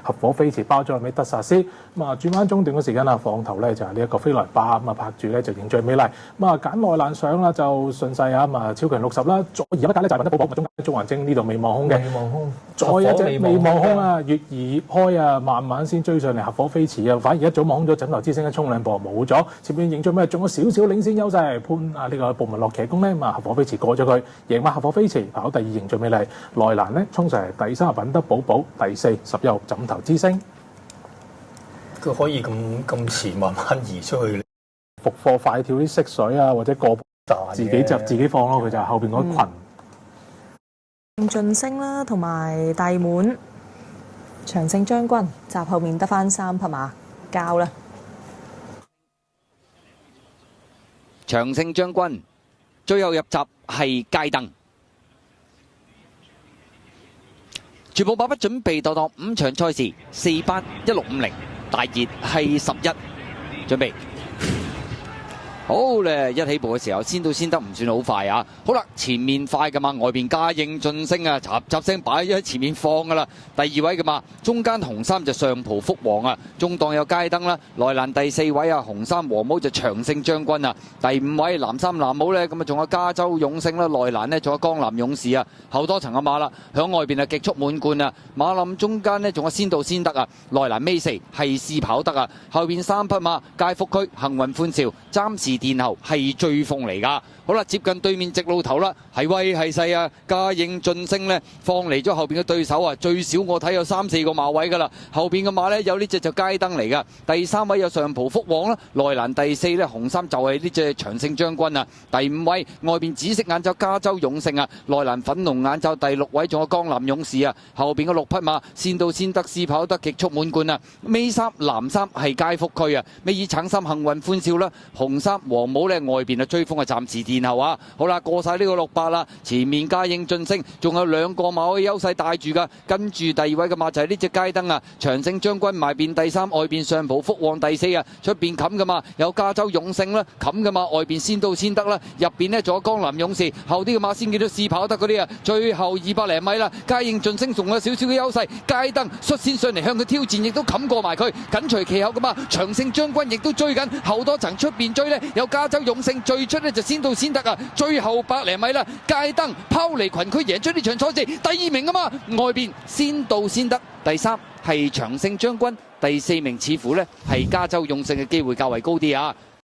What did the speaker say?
合火飛馳包咗落尾德薩斯。咁啊轉彎中段嘅時間啊，放頭咧就係呢一個飛來巴咁啊拍住咧就迎最美麗。咁啊揀內欄上啦就順勢啊咁啊超強60啦，再而一格咧就係雲德寶寶，中間中環精呢度未望空嘅，未望空，再一隻未望空啊，月兒開啊，慢慢先追上嚟合火飛馳啊，反而一早望空咗枕頭之星一衝兩步冇咗，前面迎最咩仲有少少領先優勢，潘啊呢個布文樂騎功咧咁啊合火飛馳過咗佢，贏馬合火飛馳跑第二迎最美麗，內欄咧衝上嚟第三品德寶寶，第四11號枕頭之星。佢可以咁遲慢慢移出去，復貨快跳啲色水啊，或者過自己就自己放咯，佢就後邊嗰群。晉升啦，同埋大滿長勝將軍，閘後面得翻3匹馬交啦。長勝將軍最後入閘係街燈。全部馬匹準備鬥檔5場賽事，4班1650，大熱係11，準備。好咧，一起步嘅時候先到先得，唔算好快啊！好啦，前面快嘅嘛，外邊嘉應晉升啊，雜雜聲擺咗喺前面放噶啦。第2位嘅嘛，中間紅衫就上葡福王啊，中檔有街燈啦。內欄第4位啊，紅衫黃帽就長勝將軍啊。第5位藍衫藍帽咧，咁啊仲有加州勇勝啦。內欄呢仲有江南勇士啊，後多層嘅馬啦，響外邊啊極速滿貫啊。馬林中間呢仲有先到先得啊，內欄尾4係試跑得啊，後邊3匹馬界福區幸運歡笑，暫時殿後係追風嚟噶。好啦，接近對面直路頭啦，係威係勢啊！嘉應晉升呢，放離咗後邊嘅對手啊，最少我睇有3、4個馬位噶啦。後邊嘅馬呢，有呢隻就街燈嚟噶，第3位有上葡福王啦，內欄第4呢，紅衫就係呢隻長勝將軍啊。第5位外邊紫色眼罩加州勇勝啊，內欄粉紅眼罩第6位仲有江南勇士啊。後邊嘅6匹馬先到先得，試跑得極速滿貫啊。尾3藍衫係街福區啊，尾二橙衫幸運歡笑啦，紅衫黃帽呢，外邊啊追風啊暫時殿後啊。好啦，過晒呢個600啦，前面嘉應晉升仲有2個馬位優勢帶住噶，跟住第2位嘅馬就係呢隻街燈啊，長勝將軍埋邊第3，外邊上葡福王第4啊，出邊冚嘅馬有加州勇勝啦，冚嘅馬外邊先到先得啦，入邊呢仲有江南勇士，後啲嘅馬先見到試跑得嗰啲啊，最後200零米啦，嘉應晉升仲有少少嘅優勢，街燈率先上嚟向佢挑戰，亦都冚過埋佢，緊隨其後嘅馬長勝將軍亦都追緊，後多層出邊追呢，有加州勇勝最出呢就先到先得啊！最後100零米啦，街燈拋離群區贏出呢場賽事，第2名啊嘛，外邊先到先得，第3係長勝將軍，第4名似乎呢係加州勇勝嘅機會較為高啲啊！